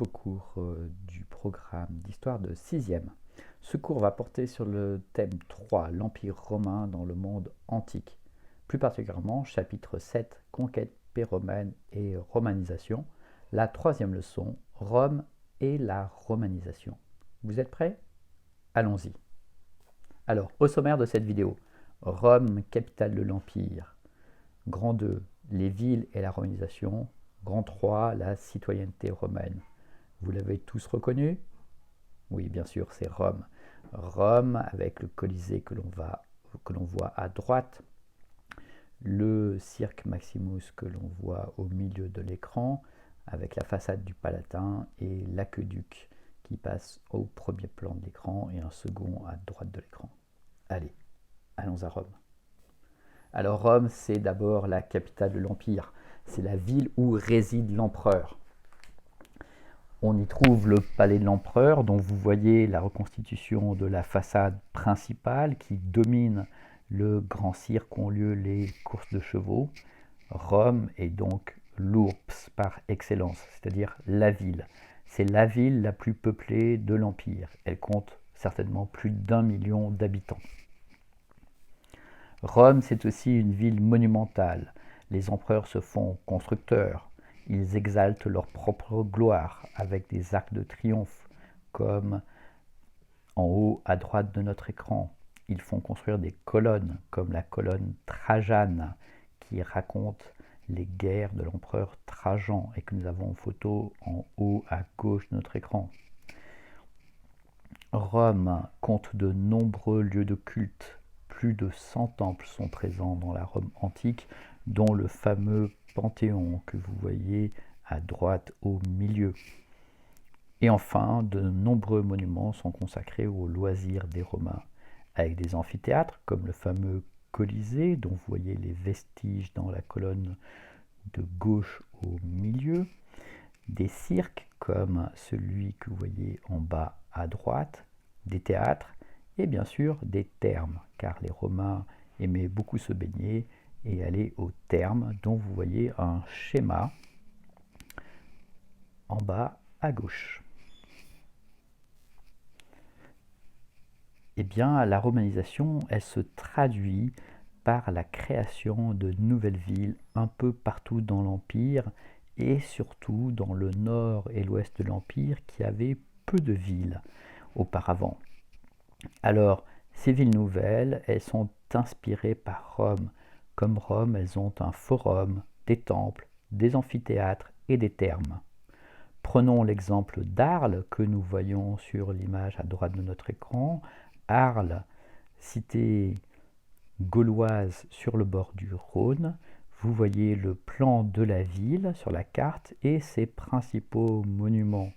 Au cours du programme d'histoire de 6e. Ce cours va porter sur le thème 3, l'Empire romain dans le monde antique. Plus particulièrement, chapitre 7, conquête pré-romaine et romanisation. La troisième leçon, Rome et la romanisation. Vous êtes prêts? Allons-y. Alors, au sommaire de cette vidéo, Rome, capitale de l'Empire. Grand 2, les villes et la romanisation. Grand 3, la citoyenneté romaine. Vous l'avez tous reconnu? Oui, bien sûr, c'est Rome. Rome avec le Colisée que l'on voit à droite, le Cirque Maximus que l'on voit au milieu de l'écran, avec la façade du Palatin et l'aqueduc qui passe au premier plan de l'écran et un second à droite de l'écran. Allez, allons à Rome. Alors Rome, c'est d'abord la capitale de l'Empire. C'est la ville où réside l'empereur. On y trouve le palais de l'empereur, dont vous voyez la reconstitution de la façade principale qui domine le grand cirque où ont lieu les courses de chevaux. Rome est donc l'ours par excellence, c'est-à-dire la ville. C'est la ville la plus peuplée de l'Empire. Elle compte certainement plus d'1 million d'habitants. Rome, c'est aussi une ville monumentale. Les empereurs se font constructeurs. Ils exaltent leur propre gloire avec des arcs de triomphe, comme en haut à droite de notre écran. Ils font construire des colonnes, comme la colonne Trajane, qui raconte les guerres de l'empereur Trajan et que nous avons en photo en haut à gauche de notre écran. Rome compte de nombreux lieux de culte. Plus de 100 temples sont présents dans la Rome antique, dont le fameux Panthéon que vous voyez à droite au milieu. Et enfin, de nombreux monuments sont consacrés aux loisirs des Romains, avec des amphithéâtres comme le fameux Colisée, dont vous voyez les vestiges dans la colonne de gauche au milieu, des cirques comme celui que vous voyez en bas à droite, des théâtres et bien sûr des thermes, car les Romains aimaient beaucoup se baigner et aller aux thermes, dont vous voyez un schéma en bas à gauche. Eh bien, la romanisation, elle se traduit par la création de nouvelles villes un peu partout dans l'Empire et surtout dans le nord et l'ouest de l'Empire qui avaient peu de villes auparavant. Alors, ces villes nouvelles, elles sont inspirées par Rome. Comme Rome, elles ont un forum, des temples, des amphithéâtres et des thermes. Prenons l'exemple d'Arles que nous voyons sur l'image à droite de notre écran. Arles, cité gauloise sur le bord du Rhône. Vous voyez le plan de la ville sur la carte et ses principaux monuments.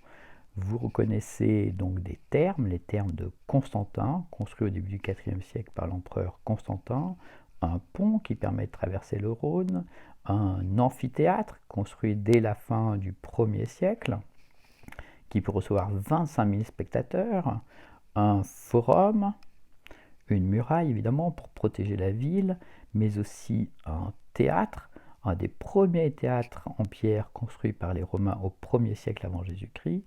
Vous reconnaissez donc des thermes, les thermes de Constantin, construits au début du IVe siècle par l'empereur Constantin, un pont qui permet de traverser le Rhône, un amphithéâtre construit dès la fin du 1er siècle, qui peut recevoir 25 000 spectateurs, un forum, une muraille évidemment pour protéger la ville, mais aussi un théâtre, un des premiers théâtres en pierre construits par les Romains au 1er siècle avant Jésus-Christ,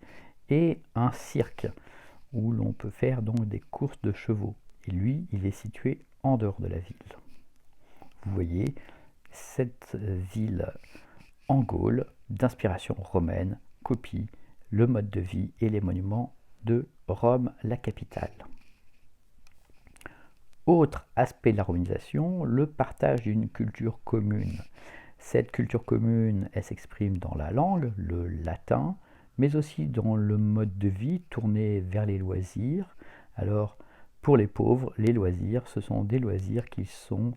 et un cirque où l'on peut faire donc des courses de chevaux. Et lui, il est situé en dehors de la ville. Vous voyez, cette ville en Gaule, d'inspiration romaine, copie le mode de vie et les monuments de Rome, la capitale. Autre aspect de la romanisation, le partage d'une culture commune. Cette culture commune, elle s'exprime dans la langue, le latin, mais aussi dans le mode de vie tourné vers les loisirs. Alors, pour les pauvres, les loisirs, ce sont des loisirs qui sont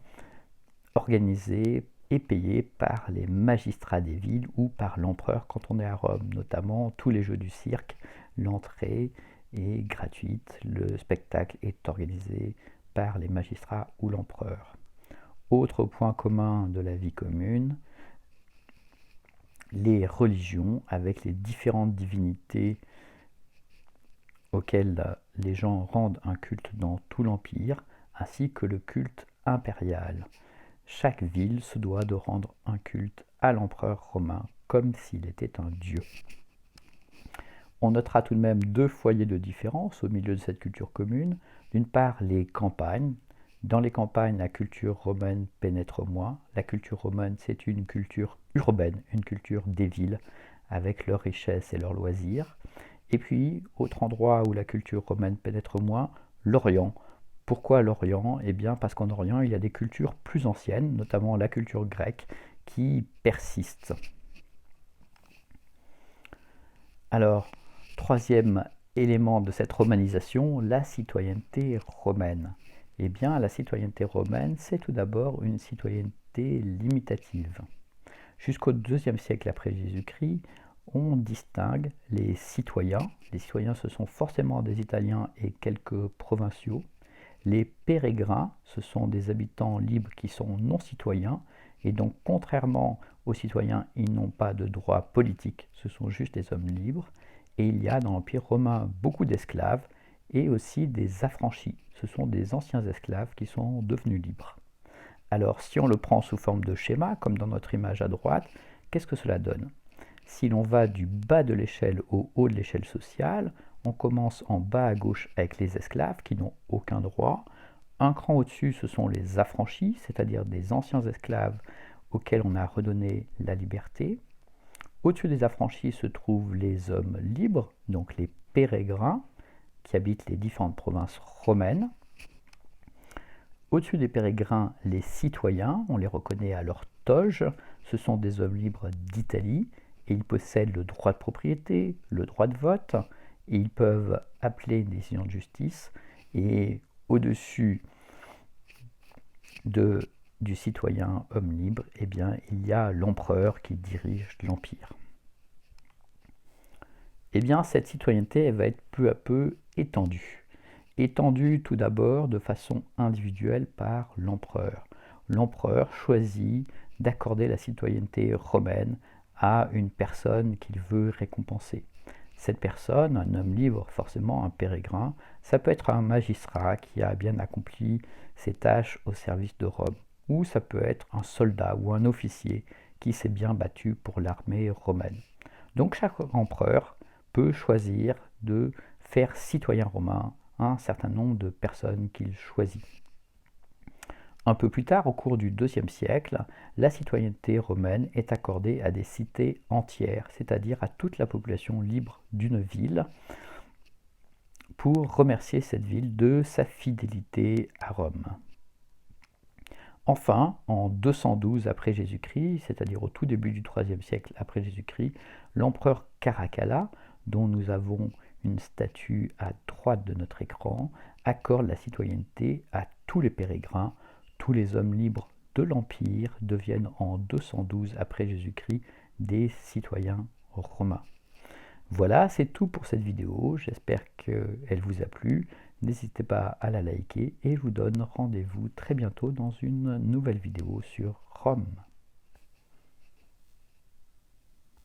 organisés et payés par les magistrats des villes ou par l'empereur quand on est à Rome, notamment tous les jeux du cirque. L'entrée est gratuite, le spectacle est organisé par les magistrats ou l'empereur. Autre point commun de la vie commune, les religions avec les différentes divinités auxquelles les gens rendent un culte dans tout l'Empire, ainsi que le culte impérial. Chaque ville se doit de rendre un culte à l'empereur romain comme s'il était un dieu. On notera tout de même deux foyers de différence au milieu de cette culture commune. D'une part, les campagnes. Dans les campagnes, la culture romaine pénètre moins. La culture romaine, c'est une culture urbaine, une culture des villes, avec leurs richesses et leurs loisirs. Et puis, autre endroit où la culture romaine pénètre moins, l'Orient. Pourquoi l'Orient? Eh bien, parce qu'en Orient, il y a des cultures plus anciennes, notamment la culture grecque, qui persiste. Alors, troisième élément de cette romanisation, la citoyenneté romaine. Eh bien, la citoyenneté romaine, c'est tout d'abord une citoyenneté limitative. Jusqu'au IIe siècle après Jésus-Christ, on distingue les citoyens. Les citoyens, ce sont forcément des Italiens et quelques provinciaux. Les pérégrins, ce sont des habitants libres qui sont non citoyens, et donc contrairement aux citoyens, ils n'ont pas de droit politique, ce sont juste des hommes libres. Et il y a dans l'Empire romain beaucoup d'esclaves et aussi des affranchis. Ce sont des anciens esclaves qui sont devenus libres. Alors si on le prend sous forme de schéma, comme dans notre image à droite, qu'est-ce que cela donne? Si l'on va du bas de l'échelle au haut de l'échelle sociale, on commence en bas à gauche avec les esclaves qui n'ont aucun droit. Un cran au-dessus, ce sont les affranchis, c'est-à-dire des anciens esclaves auxquels on a redonné la liberté. Au-dessus des affranchis se trouvent les hommes libres, donc les pérégrins, qui habitent les différentes provinces romaines. Au-dessus des pérégrins, les citoyens, on les reconnaît à leur toge, ce sont des hommes libres d'Italie, et ils possèdent le droit de propriété, le droit de vote, et ils peuvent appeler une décision de justice. Et au-dessus du citoyen homme libre, eh bien, il y a l'empereur qui dirige l'empire. Eh bien, cette citoyenneté, elle va être peu à peu étendue. Étendue tout d'abord de façon individuelle par l'empereur. L'empereur choisit d'accorder la citoyenneté romaine à une personne qu'il veut récompenser. Cette personne, un homme libre, forcément un pérégrin, ça peut être un magistrat qui a bien accompli ses tâches au service de Rome, ou ça peut être un soldat ou un officier qui s'est bien battu pour l'armée romaine. Donc chaque empereur peut choisir de faire citoyen romain un certain nombre de personnes qu'il choisit. Un peu plus tard, au cours du IIe siècle, la citoyenneté romaine est accordée à des cités entières, c'est-à-dire à toute la population libre d'une ville, pour remercier cette ville de sa fidélité à Rome. Enfin, en 212 après Jésus-Christ, c'est-à-dire au tout début du IIIe siècle après Jésus-Christ, l'empereur Caracalla, dont nous avons une statue à droite de notre écran, accorde la citoyenneté à tous les pérégrins. Tous les hommes libres de l'Empire deviennent en 212 après Jésus-Christ des citoyens romains. Voilà, c'est tout pour cette vidéo. J'espère qu'elle vous a plu. N'hésitez pas à la liker et je vous donne rendez-vous très bientôt dans une nouvelle vidéo sur Rome.